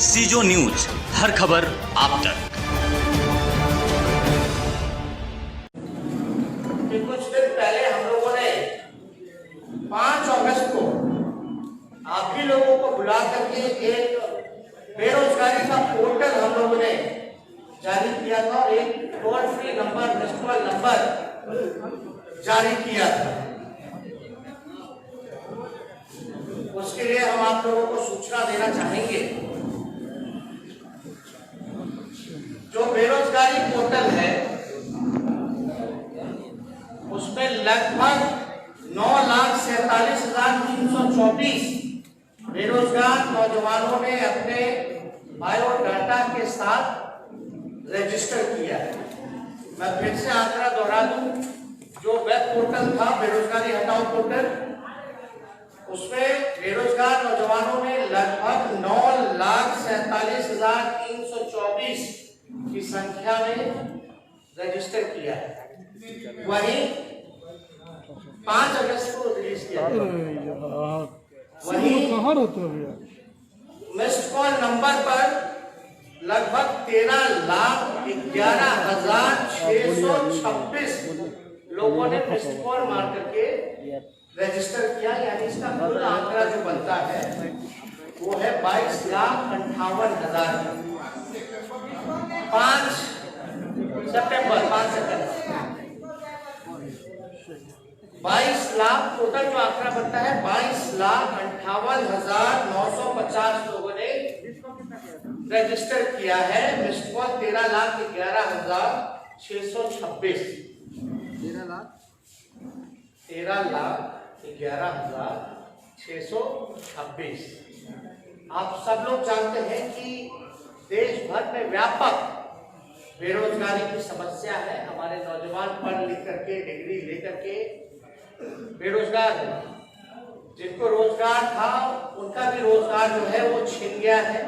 सीजो news, हर खबर आप तक। कुछ दिन पहले हम लोगों ने 5 अगस्त को आप ही लोगों को बुला करके एक बेरोजगारी का पोर्टल हम लोगों ने जारी किया था और एक toll free number, missed call number जारी किया था। उसके लिए हम आप लोगों को सूचना देना चाहेंगे। जो बेरोजगारी पोर्टल है उसमें लगभग 9,47,324 बेरोजगार नौजवानों ने अपने बायोडाटा के साथ रजिस्टर किया है। मैं फिर से आंकड़ा दोहरा दूं, जो वेब पोर्टल था बेरोजगारी हटाओ पोर्टल, उसमें बेरोजगार नौजवानों ने लगभग 9,47,324 की संख्या में रजिस्टर किया है। वहीं 5 अगस्त को रिलीज किया गया। वहीं मिस्ड कॉल नंबर पर लगभग 13,11,626 लोगों ने मिस्ड कॉल मार करके रजिस्टर किया। यानी इसका कुल आंकड़ा जो बनता है वो है 22,58,000। 5 सितंबर 22 लाख टोटल जो आंकड़ा बनता है 22,58,950 लोगों ने रजिस्टर किया है। Missed call 13,11,626 13,11,626। आप सब लोग जानते हैं कि देश भर में व्यापक बेरोजगारी की समस्या है। हमारे नौजवान पढ़ लिख करके, डिग्री लेकर के बेरोजगार है। जिनको रोजगार था उनका भी रोजगार जो है वो छिन गया है।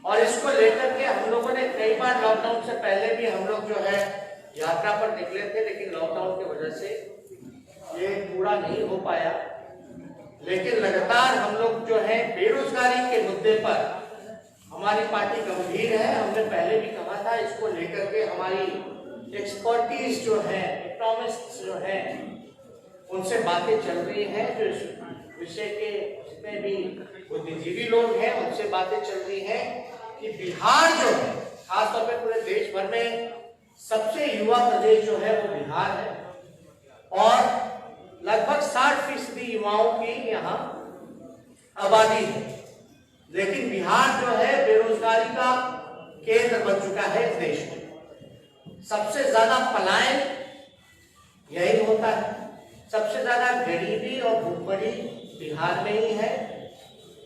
और इसको लेकर के हम लोगों ने कई बार लॉकडाउन से पहले भी हम लोग जो है यात्रा पर निकले थे, लेकिन लॉकडाउन की वजह से ये पूरा नहीं हो पाया। लेकिन लगातार हम लोग जो है बेरोजगारी के मुद्दे पर हमारी पार्टी गंभीर है। हमने पहले भी कहा था, इसको लेकर के हमारी एक्सपर्टीज जो है, इकोनॉमिस्ट जो है, उनसे बातें चल रही हैं। जो इस विषय के जितने भी बुद्धिजीवी लोग हैं उनसे बातें चल रही हैं कि बिहार जो है, खासतौर पे पूरे देश भर में सबसे युवा प्रदेश जो है वो बिहार है और लगभग 60% युवाओं की यहाँ आबादी है। लेकिन बिहार जो है बेरोजगारी का केंद्र बन चुका है इस देश में। सबसे ज्यादा पलायन यही होता है, सबसे ज्यादा गरीबी और भूखमरी बिहार में ही है।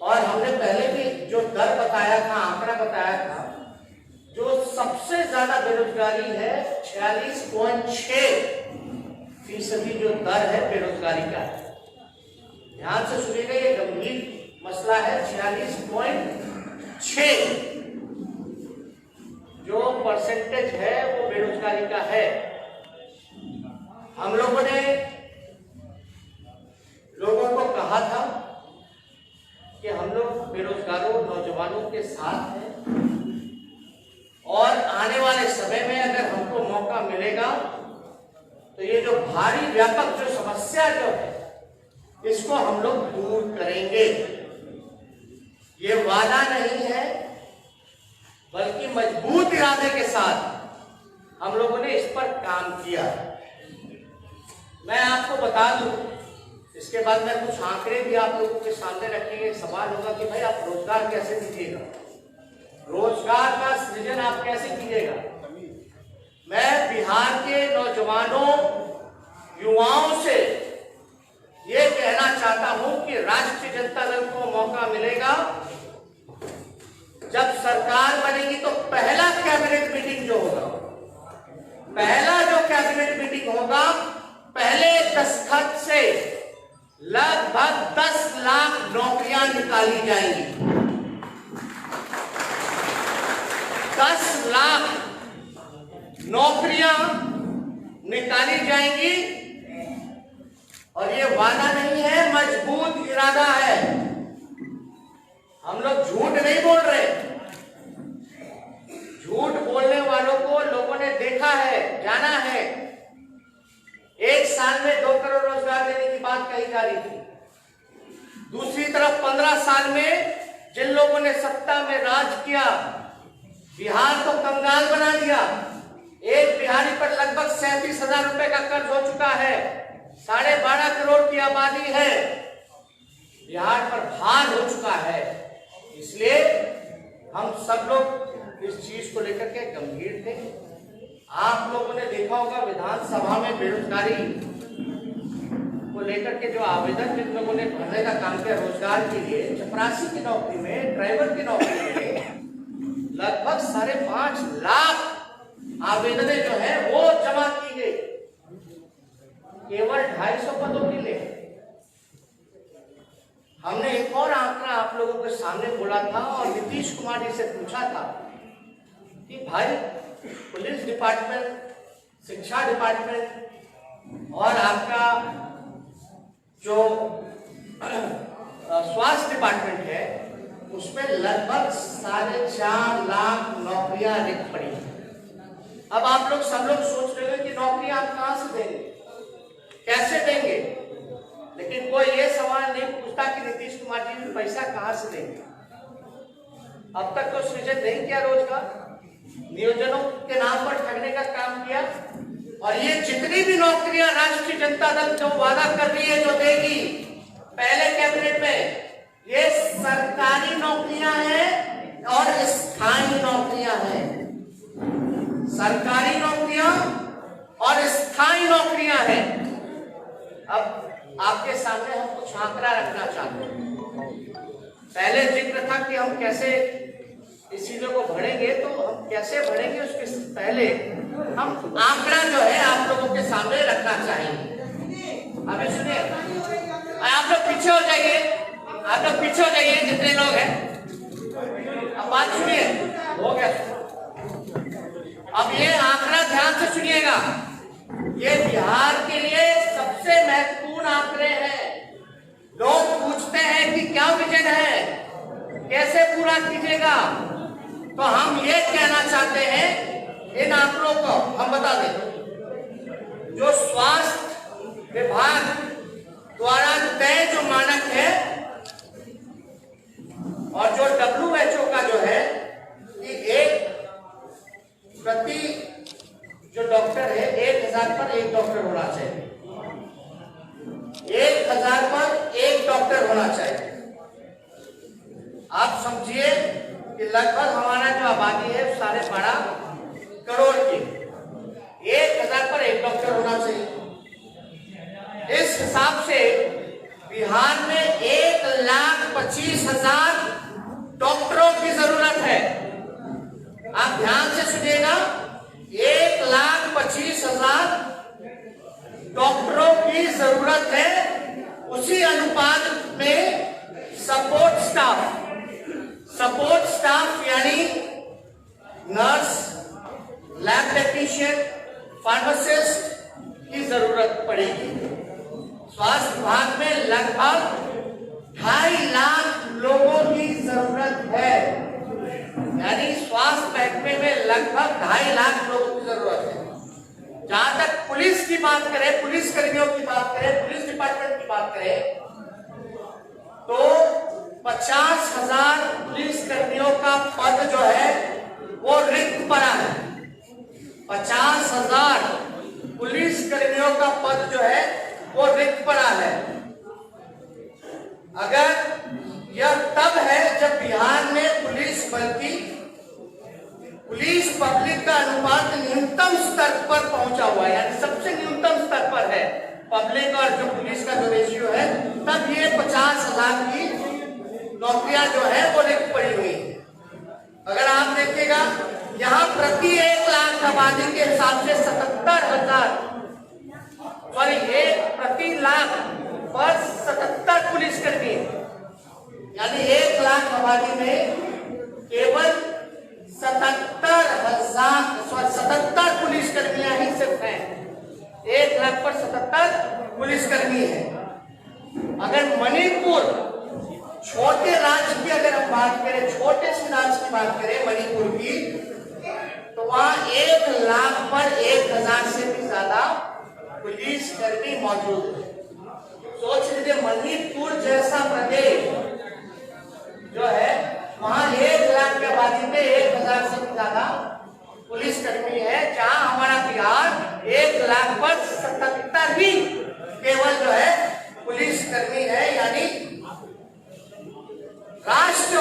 और हमने पहले भी जो दर बताया था, आंकड़ा बताया था, जो सबसे ज्यादा बेरोजगारी है 46.6% जो दर है बेरोजगारी का है। ध्यान से सुनिएगा, ये गंभीर मसला है। 46.6 जो परसेंटेज है वो बेरोजगारी का है। हम लोगों ने लोगों को कहा था कि हम लोग बेरोजगारों नौजवानों के साथ हैं और आने वाले समय में अगर हमको मौका मिलेगा तो ये जो भारी व्यापक जो समस्या जो है इसको हम लोग दूर करेंगे। ये वादा नहीं है बल्कि मजबूत इरादे के साथ हम लोगों ने इस पर काम किया। मैं आपको बता दूं, इसके बाद में कुछ आंकड़े भी आप लोगों के सामने रखेंगे। सवाल होगा कि भाई आप रोजगार कैसे दीजिएगा, रोजगार का सृजन आप कैसे कीजिएगा। मैं बिहार के नौजवानों, युवाओं से ये कहना चाहता हूं कि राष्ट्रीय जनता दल को मौका मिलेगा, जब सरकार बनेगी तो पहला कैबिनेट मीटिंग जो होगा, पहला जो कैबिनेट मीटिंग होगा, पहले दस्तखत से लगभग 10 लाख नौकरियां निकाली जाएंगी। 10 लाख नौकरियां निकाली जाएंगी और ये वादा नहीं है, मजबूत इरादा है। 14 साल में जिन लोगों ने सत्ता में राज किया, बिहार को कंगाल बना दिया। एक बिहारी पर लगभग 37,000 रुपए का कर्ज हो चुका है। 12.5 करोड़ की आबादी है। बिहार पर भार हो चुका है। इसलिए हम सब लोग इस चीज को लेकर के गंभीर थे। आप लोगों ने देखा होगा विधानसभा में बेरोजगारी को लेकर के जो आवेदन जिन लोगों ने भरने का काम किया रोजगार के लिए, चपरासी की नौकरी में, ड्राइवर की नौकरी में लगभग 5.5 लाख आवेदनें जो है वो जमा की गई केवल 250 पदों के लिए। हमने एक और आंकड़ा आप लोगों के सामने बोला था और नीतीश कुमार जी से पूछा था कि भाई पुलिस डिपार्टमेंट, शिक्षा डिपार्टमेंट और आपका जो स्वास्थ्य डिपार्टमेंट है उसमें लगभग 4.5 लाख नौकरियां रिक्त पड़ी हैं। अब आप लोग सब लोग सोच रहे हो कि नौकरियां आप कहां से देंगे, कैसे देंगे, लेकिन कोई ये सवाल नहीं पूछता कि नीतीश कुमार जी पैसा कहां से देंगे। अब तक तो सृजन नहीं किया रोजगार, नियोजनों के नाम पर ठगने का काम किया। और ये जितनी भी नौकरियां राष्ट्रीय जनता दल जो वादा कर रही है, जो देगी पहले कैबिनेट में, ये सरकारी नौकरियां हैं और स्थायी नौकरियां हैं। सरकारी नौकरियां और स्थायी नौकरियां हैं। अब आपके सामने हम कुछ आंकड़ा रखना चाहते हैं। पहले जिक्र था कि हम कैसे इस चीजों को बढ़ेंगे, तो हम कैसे बढ़ेंगे उसके पहले हम आंकड़ा जो है आप लोगों के सामने रखना चाहिए। अभी सुनिए, आप लोग पीछे हो जाइए, आप लोग पीछे हो जाइए जितने लोग हैं। अब बात सुनिए, हो गया। अब ये आंकड़ा ध्यान से सुनिएगा, ये बिहार के लिए सबसे महत्वपूर्ण आंकड़े हैं। लोग पूछते हैं कि क्या विजन है, कैसे पूरा कीजिएगा, तो हम ये कहना चाहते हैं इन आंकड़ों को हम बता दें। जो स्वास्थ्य विभाग द्वारा तय जो मानक है और जो WHO का जो है कि एक प्रति जो डॉक्टर है 1000 पर 1 डॉक्टर होना चाहिए। 1000 पर 1 डॉक्टर होना चाहिए। आप समझिए कि लगभग हमारा जो आबादी है 12.5 करोड़ की, 1000 पर 1 डॉक्टर होना चाहिए। इस हिसाब से बिहार में 1,25,000 डॉक्टरों की जरूरत है। आप ध्यान से सुनिएगा, 1,25,000 डॉक्टरों की जरूरत है। उसी अनुपात में सपोर्ट स्टाफ यानी नर्स, लैब टेक्नीशियन, फार्मासिस्ट की जरूरत पड़ेगी। स्वास्थ्य विभाग में लगभग 2.5 लाख लोगों की जरूरत है, यानी स्वास्थ्य महकमे में लगभग 2.5 लाख लोगों की जरूरत है। जहां तक पुलिस की बात करें, पुलिस कर्मियों की बात करें, पुलिस डिपार्टमेंट की बात करें, तो 50,000 पुलिस कर्मियों का पद जो है वो रिक्त पड़ा है। 50,000 पुलिस कर्मियों का पद जो है वो रिक्त पड़ा है। अगर यह तब है जब बिहार में पुलिस बल की पुलिस पब्लिक का अनुपात न्यूनतम स्तर पर पहुंचा हुआ है, यानी सबसे न्यूनतम स्तर पर है पब्लिक और जो पुलिस का जो रेशियो है, तब ये 50,000 की नौकरियां जो है वो रिक्त पड़ी हुई है। अगर आप देखिएगा यहाँ प्रति 1 लाख आबादी के हिसाब से 77,000 प्रति लाख पर 77 पुलिसकर्मी, यानी 1 लाख आबादी में केवल 77 पुलिसकर्मियां ही सिर्फ हैं। 1 लाख पर 77 पुलिसकर्मी है। अगर मणिपुर छोटे राज्य की अगर हम बात करें, छोटे से राज्य की बात करें मणिपुर की, तो वहां 1 लाख पर 1,000 से भी ज्यादा पुलिसकर्मी मौजूद है। सोच लीजिए, मणिपुर जैसा प्रदेश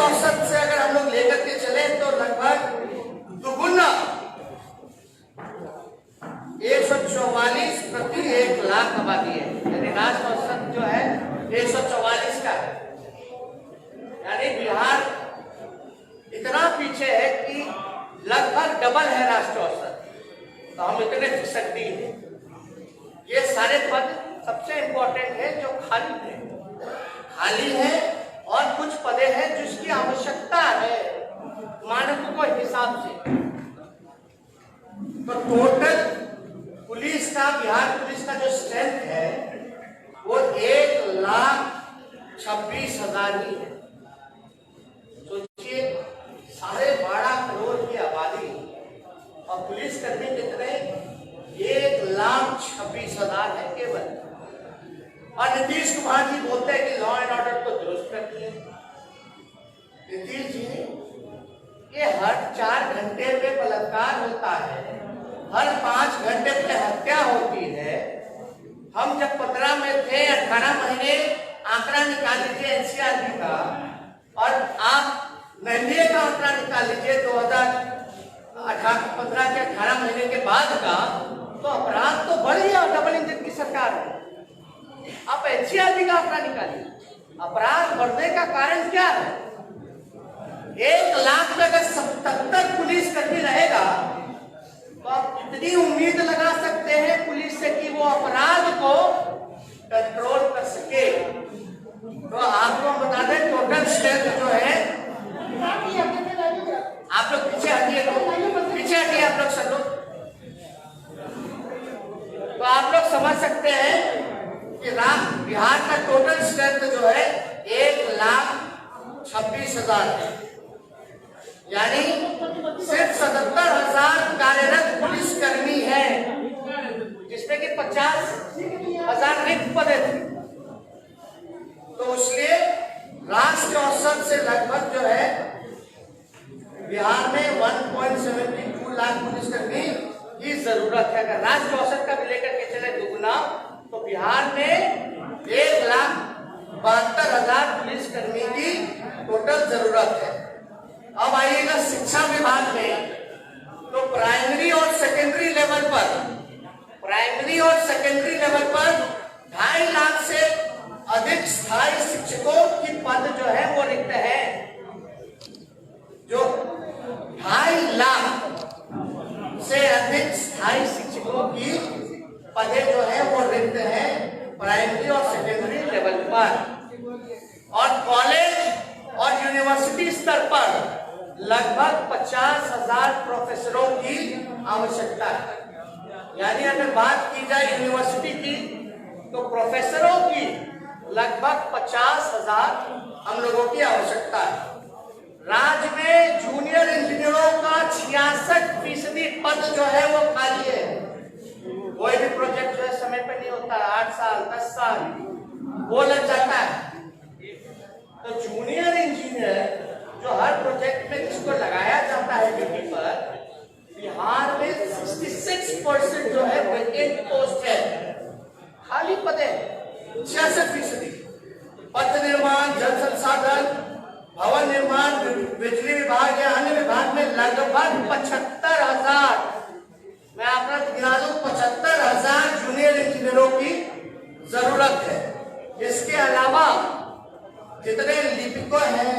औसत से अगर हम लोग लेकर के चले तो लगभग दुगुना 144 प्रति 1 लाख आबादी है, यानी राष्ट्रीय औसत जो है 144 का है। यानी बिहार इतना पीछे है कि लगभग डबल है राष्ट्रीय औसत। तो हम इतने फिसड्डी हैं। ये सारे पद सबसे इंपॉर्टेंट है जो खाली है और कुछ पदे हैं जिसकी आवश्यकता है मानकों के हिसाब से। तो टोटल पुलिस का, बिहार पुलिस का जो स्ट्रेंथ है वो 1,26,000 ही है। सोचिए 12.5 करोड़ की आबादी और पुलिस कर्मी कितने, 1,26,000 है केवल। और नीतीश कुमार जी बोलते हैं कि लॉ एंड ऑर्डर को दुरुस्त कर दिए। नीतीश जी, ये हर 4 घंटे पे बलात्कार होता है, हर 5 घंटे पे हत्या होती है। हम जब 15 में थे, 18 महीने आंकड़ा निकाल लीजिए एनसीआरबी का, और आप एनडीए का आंकड़ा निकाल लीजिए 2015 के 18 महीने के बाद का, तो अपराध तो बढ़ गया। डबल इंजन की सरकार है। आप एनसीआरबी का आंकड़ा निकालिए, अपराध बढ़ने का कारण क्या है? 1 लाख में अगर 77 पुलिस कर्मी रहेगा तो आप कितनी उम्मीद लगा सकते हैं पुलिस से कि वो अपराध को कंट्रोल कर सके? तो आपको बता दें टोटल स्ट्रेंथ जो है, आप लोग पीछे हटिए, आप लोग सब लोग, तो आप लोग समझ सकते हैं कि बिहार का टोटल स्ट्रेंथ जो है 1,26,000 है। यानी सिर्फ 77,000 कार्यरत पुलिसकर्मी है, जिसमें कि 50,000 रिक्त पदे थे। तो इसलिए राष्ट्रीय औसत से लगभग जो है बिहार में 1.72 लाख पुलिसकर्मी की जरूरत है। अगर राष्ट्रीय औसत का भी लेकर के चले दुगुना, तो बिहार में 1,72,000 पुलिसकर्मी की टोटल जरूरत है। अब आइएगा शिक्षा विभाग में, तो प्राइमरी और सेकेंडरी लेवल पर 2.5 लाख से अधिक स्थायी शिक्षकों की पद जो है वो रिक्त है। जो 2.5 लाख से अधिक स्थायी शिक्षकों की पदे जो है वो रिक्त है प्राइमरी और सेकेंडरी लेवल पर। और कॉलेज और यूनिवर्सिटी स्तर पर लगभग 50,000 प्रोफेसरों की आवश्यकता है। यानी अगर बात की जाए यूनिवर्सिटी की, तो प्रोफेसरों की लगभग 50,000 हम लोगों की आवश्यकता है। राज्य में जूनियर इंजीनियरों का 66% पद जो है वो खाली है। कोई भी प्रोजेक्ट जो है समय पे नहीं होता, 8 साल 10 साल वो लग जाता है। तो जूनियर इंजीनियर जो हर प्रोजेक्ट में जिसको लगाया जाता है ड्यूटी पर, बिहार में 66% जो है वैकेंट पोस्ट है, खाली पद है 66%। पथ निर्माण, जल संसाधन, भवन निर्माण, बिजली विभाग या अन्य विभाग में लगभग 75,000, मैं आपका गिना दूं, 75,000 जूनियर इंजीनियरों की जरूरत है। इसके अलावा जितने लिपिकों हैं,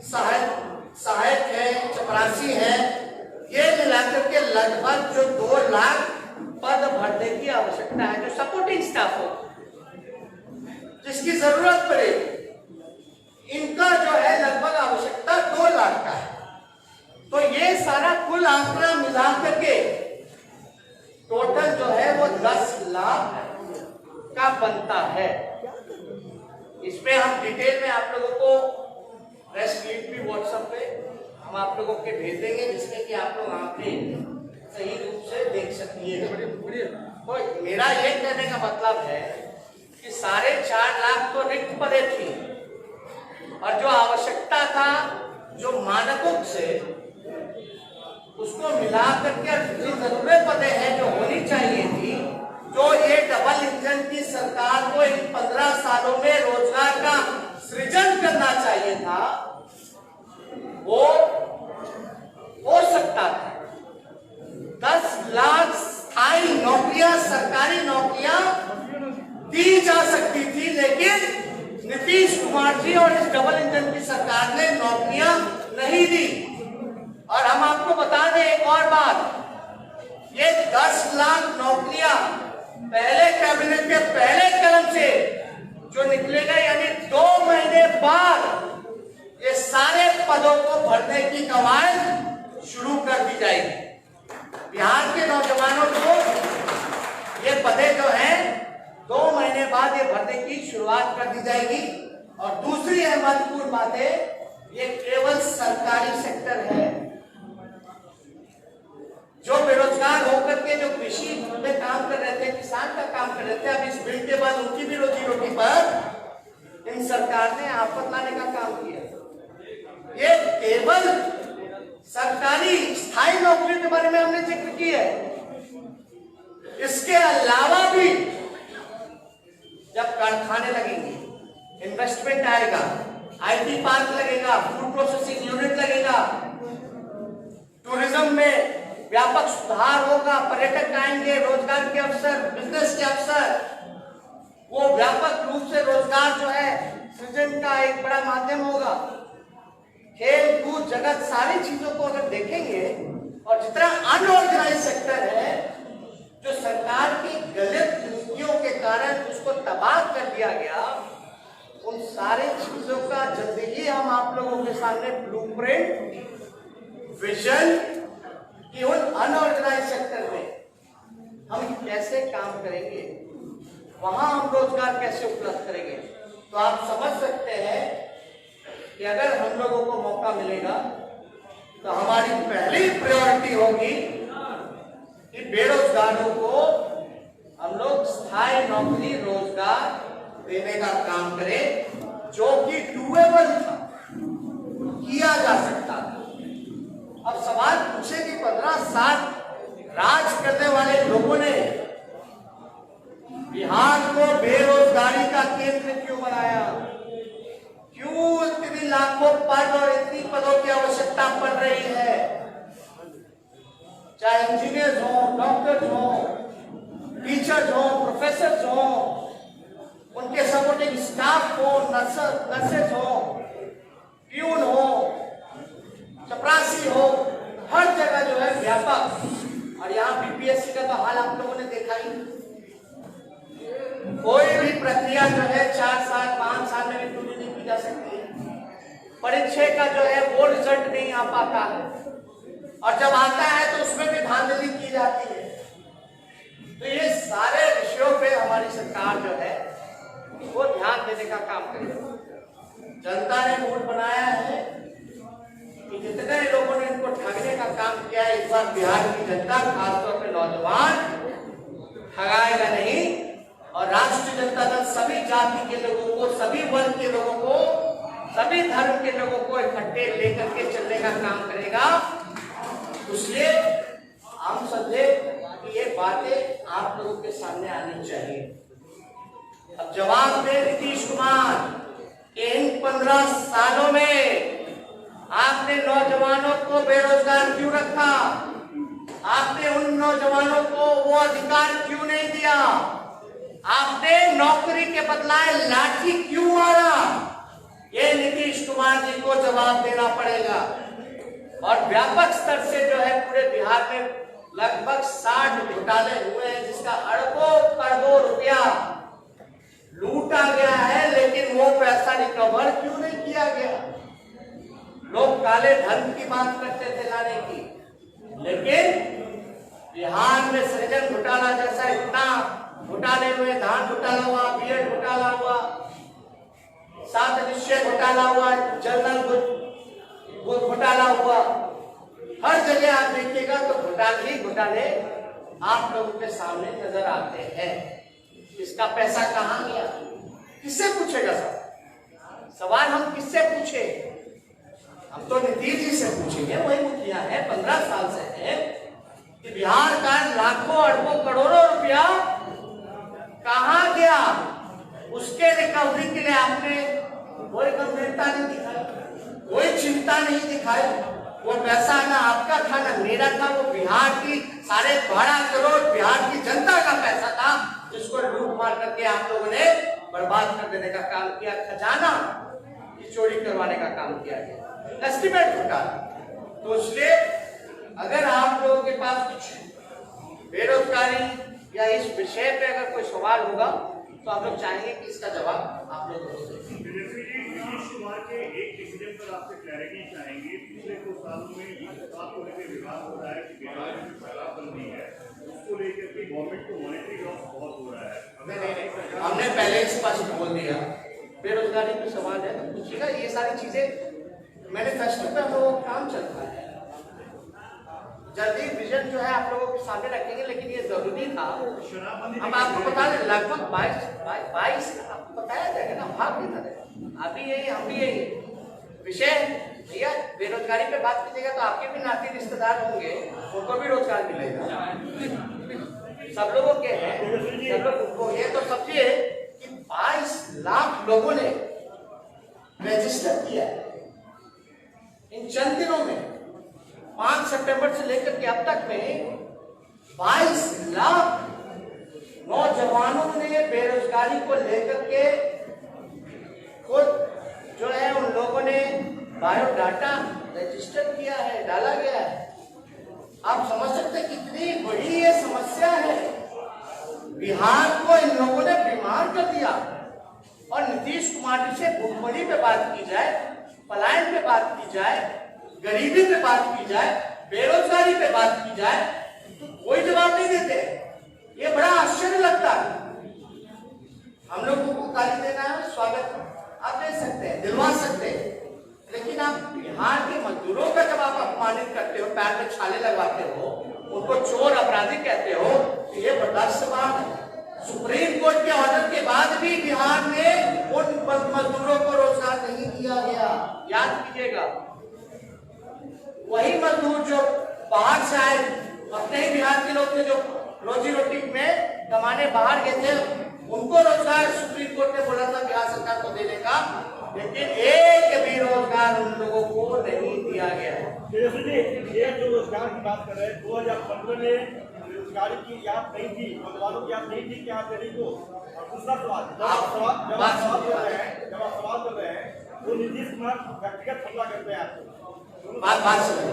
सहायक है, चपरासी है, ये मिलाकर के लगभग जो 2 लाख पद भरने की आवश्यकता है, जो सपोर्टिंग स्टाफ हो, जिसकी जरूरत पड़े, इनका जो है लगभग आवश्यकता 2 लाख का है। तो ये सारा कुल आंकड़ा मिला करके टोटल जो है वो 10 लाख का बनता है। इसमें हम डिटेल में आप लोगों को प्रेस क्लिप भी व्हाट्सएप पे हम आप लोगों के भेज देंगे, जिसमें कि आप लोग आंकड़े सही रूप से देख सकिए। तो मेरा ये कहने का मतलब है कि 4.5 लाख तो रिक्त पदे थी, और जो आवश्यकता था, जो मानकों से उसको मिला करके जितनी जरूरत पदे हैं जो होनी चाहिए थी, जो ये डबल इंजन की सरकार को इन 15 सालों में रोजगार का सृजन करना चाहिए था, जा सकती थी, लेकिन नीतीश कुमार जी और इस डबल इंजन की सरकार ने नौकरियां नहीं दी। और हम आपको बता दें एक और बात, ये 10 लाख नौकरियां पहले कैबिनेट के पहले कदम से जो निकलेगा, यानी 2 महीने बाद ये सारे पदों को भरने की कवायद शुरू कर दी जाएगी। बिहार के नौजवानों को ये पदे जो हैं 2 महीने बाद ये भरने की शुरुआत कर दी जाएगी। और दूसरी महत्वपूर्ण बात है, ये केवल सरकारी सेक्टर है। जो बेरोजगार होकर के जो कृषि में काम कर रहे थे, किसान का काम कर रहे थे, अब इस बिल के बाद उनकी भी रोजी रोटी पर इन सरकार ने आफत लाने का काम किया। ये केवल सरकारी स्थायी नौकरी के बारे में हमने जिक्र किया है। इसके अलावा भी जब कारखाने लगेंगे, इन्वेस्टमेंट आएगा, IT पार्क लगेगा, फूड प्रोसेसिंग यूनिट लगेगा, टूरिज्म में व्यापक सुधार होगा, पर्यटक आएंगे, रोजगार के अवसर, बिजनेस के अवसर, वो व्यापक रूप से रोजगार जो है सृजन का एक बड़ा माध्यम होगा। खेल कूद जगत सारी चीजों को अगर देखेंगे, और जितना अनऑर्गेनाइज सेक्टर है जो सरकार की गलत नीतियों के कारण उसको तबाह कर दिया गया, उन सारी चीजों का जल्दी ही हम आप लोगों के सामने ब्लूप्रिंट, विजन कि उन अनऑर्गेनाइज सेक्टर में हम कैसे काम करेंगे, वहां हम रोजगार कैसे उपलब्ध करेंगे। तो आप समझ सकते हैं कि अगर हम लोगों को मौका मिलेगा तो हमारी पहली प्रायोरिटी होगी कि बेरोजगारों को हम लोग स्थायी नौकरी, रोजगार देने का काम करें, जो कि डूएबल था, किया जा सकता था। अब सवाल पूछे कि 15 साल राज करने वाले लोगों ने बिहार को बेरोजगारी का केंद्र क्यों बनाया? क्यों इतनी लाखों पद और इतनी पदों की आवश्यकता पड़ रही है? चाहे इंजीनियर्स हो, डॉक्टर्स हो, टीचर्स हो, प्रोफेसर्स हो, उनके सपोर्टिंग स्टाफ हो, नर्सेस हो, प्यून हो, चपरासी हो, हर जगह जो है व्यापक। और यहाँ BPSC का तो हाल आप लोगों ने देखा ही। कोई भी प्रक्रिया जो है 4 साल 5 साल में भी पूरी नहीं की जा सकती है। परीक्षा का जो है वो रिजल्ट नहीं आ पाता है, और जब आता है तो उसमें भी धांधली की जाती है। तो ये सारे विषयों पे हमारी सरकार जो है वो ध्यान देने का काम करेगी। जनता ने मूड बनाया है कि जितने लोगों ने इनको ठगने का काम किया है, इस बार बिहार की जनता, खासतौर पे नौजवान, ठगाएगा नहीं। और राष्ट्रीय जनता दल सभी जाति के लोगों को, सभी वर्ग के लोगों को, सभी धर्म के लोगों को इकट्ठे लेकर के चलने का काम करेगा। इसलिए हम समझे कि ये बातें आप लोगों के सामने आनी चाहिए। अब जवाब दे नीतीश कुमार, इन 15 सालों में आपने नौजवानों को बेरोजगार क्यों रखा? आपने उन नौजवानों को वो अधिकार क्यों नहीं दिया? आपने नौकरी के बदलाए लाठी क्यों मारा? ये नीतीश कुमार जी को जवाब देना पड़ेगा। और व्यापक स्तर से जो है पूरे बिहार में लगभग 60 घोटाले हुए हैं, जिसका अरबों करोड़ों रुपया लूटा गया है, लेकिन वो पैसा रिकवर क्यों नहीं किया गया? लोग काले धन की बात करते थे लाने की, लेकिन बिहार में सृजन घोटाला जैसा इतना घोटाले हुए, धान घोटाला हुआ, बीएड घोटाला हुआ, 7 निश्चय घोटाला हुआ, जनरल घोटाला हुआ, हर जगह आप देखिएगा तो घोटाले ही घोटाले आप लोगों के सामने नजर आते हैं। इसका पैसा कहाँ गया? किससे पूछेगा सवाल हम किससे पूछे? हम तो नीतीश जी से पूछेंगे। वही मुखिया है, 15 साल से है कि बिहार का लाखों अरबों करोड़ों रुपया कहाँ गया, उसके रिकवरी के लिए आपने कोई गंभीरता नहीं दिखाई, कोई चिंता नहीं दिखाई। वो पैसा ना आपका था ना मेरा था, वो बिहार की 12.5 करोड़ बिहार की जनता का पैसा था। जिसको लूट मार करके आप लोगों ने बर्बाद कर देने का काम किया, खजाना की चोरी करवाने का काम किया गया, एस्टिमेट घोटाला। तो इसलिए अगर आप लोगों के पास कुछ बेरोजगारी या इस विषय पे अगर कोई सवाल होगा तो आप लोग चाहेंगे कि इसका जवाब आप लोग दो। नीतीश कुमार के एक डिसीजन पर आपसे क्लैरिटी चाहेंगे। पिछले 2 सालों में इस बात को लेकर विवाद हो रहा है कि बिहार में जो शराबबंदी है उसको लेकर के गवर्नमेंट को मॉनेटरी लॉस बहुत हो रहा है। नहीं, हमने पहले स्पष्ट बोल दिया, बेरोजगारी पे सवाल है तो पूछिएगा। ये सारी चीजें मैनिफेस्टो पे हम लोगों का काम चल रहा है, जल्दी विजन जो है आप लोगों के सामने रखेंगे, लेकिन ये जरूरी था। हम आपको बता दें लगभग 22 आपको बताया जाएगा ना, भाग नहीं था। अभी यही हम भी यही विषय भैया, बेरोजगारी पे बात कीजिएगा तो आपके भी नाती रिश्तेदार होंगे, उनको भी रोजगार मिलेगा, सब लोगों के हैं, सब लोग को। ये तो समझिए कि 22 लाख लोगों ने रजिस्टर किया इन चंद दिनों में। 5 सितंबर से लेकर के अब तक में 22 लाख नौजवानों ने बेरोजगारी को लेकर के खुद जो है उन लोगों ने बायोडाटा रजिस्टर किया है, डाला गया है। आप समझ सकते हैं कितनी बड़ी ये समस्या है। बिहार को इन लोगों ने बीमार कर दिया। और नीतीश कुमार जी से भूखमरी पे बात की जाए, पलायन पे बात की जाए, गरीबी पे बात की जाए, बेरोजगारी पे बात की जाए तो कोई जवाब नहीं देते। ये बड़ा आश्चर्य लगता है। हम लोगों को गाली देना है, स्वागत आप दे सकते हैं, दिलवा सकते हैं, लेकिन आप बिहार के मजदूरों का जब आप अपमानित करते हो, पैर में छाले लगवाते हो, उनको चोर अपराधी कहते हो, तो ये बर्दाश्त बात है। सुप्रीम कोर्ट के ऑर्डर के बाद भी बिहार में उन मजदूरों को रोजगार नहीं दिया गया। याद कीजिएगा, वही मजदूर जो बाहर से आए, अपने ही बिहार के लोग थे जो रोजी रोटी में कमाने बाहर गए थे, उनको रोजगार सुप्रीम कोर्ट ने बोला था बिहार सरकार को देने का, लेकिन एक भी रोजगार उन लोगों को नहीं दिया गया। ये जो रोजगार की बात कर रहे हैं, 2015 में बेरोजगारी की याद नहीं थी, नौजवानों की याद नहीं थी कि आप देने को। दूसरा सवाल, जब आप सवाल कर रहे हैं तो नीतीश कुमार व्यक्तिगत हमला करते हैं आपको। बात समझिए,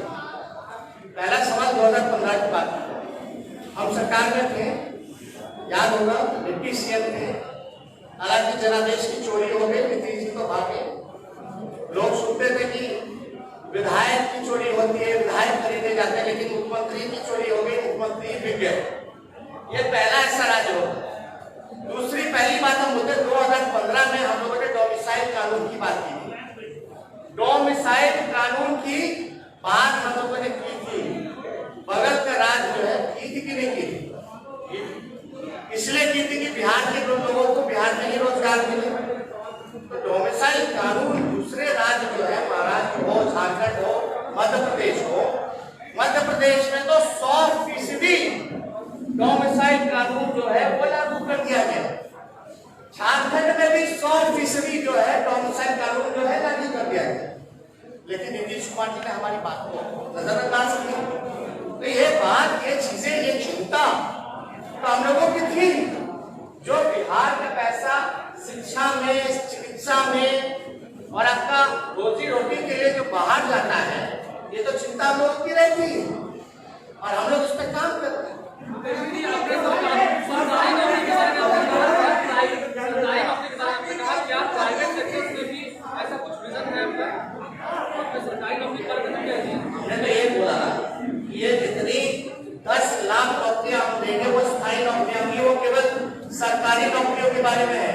पहला सवाल 2015 की बात है। हम सरकार में थे, याद होगा, डिप्टी सीएम थे, हालांकि जनादेश की चोरी हो गई, नीतीश जी तो भागे। लोग सुनते थे कि विधायक की चोरी होती है, विधायक खरीदे जाते हैं, लेकिन मुख्यमंत्री की चोरी हो गई, मुख्यमंत्री बिक गए। ये पहला ऐसा राज्य होता। दूसरी पहली बात हम बोलते 2015 में हम लोगों ने डोमिसाइल कानून की बात की थी। डोमिसाइल कानून की बात हम लोगों ने की थी, बगल का राज्य जो है की थी कि नहीं की थी? इसलिए की थी कि बिहार के लोगों को बिहार में ही रोजगार मिले। तो डोमिसाइल कानून दूसरे राज्य जो है, महाराष्ट्र हो, झारखंड हो, मध्य प्रदेश हो, मध्य प्रदेश में तो 100% डोमिसाइल कानून जो है वो लागू कर दिया गया। झारखंड में भी 100% जो है डोमिसाइल कानून जो है लागू कर दिया गया, लेकिन नीतीश कुमार जी ने हमारी बात को नजरअंदाज किया। तो ये बात, ये चीजें, ये चिंता तो हम लोगों की थी। जो बिहार का पैसा शिक्षा में, चिकित्सा में और आपका रोजी रोटी के लिए जो बाहर जाता है, ये तो चिंता हम लोगों की रहती है और हम लोग उस पर काम करते हैं। हमने तो ये बोला, ये जितनी 10 लाख नौकरियां हम देंगे वो स्थायी नौकरियां होंगी, वो केवल सरकारी नौकरियों के बारे में है।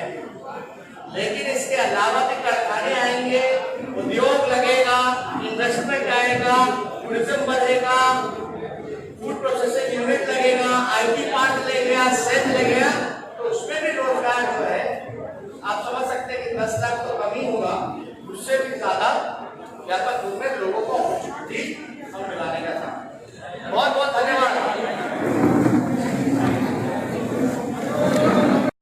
लेकिन इसके अलावा भी कारखाने आएंगे, उद्योग लगेगा, इन्वेस्टमेंट आएगा, टूरिज्म बढ़ेगा, फूड प्रोसेसिंग यूनिट लगेगा, आईटी पार्क लगेगा, सेल लगेगा, तो उसमें भी रोजगार जो है आप समझ सकते हैं कि 10 लाख तो कम ही होगा, उससे भी ज्यादा व्यापक रूप में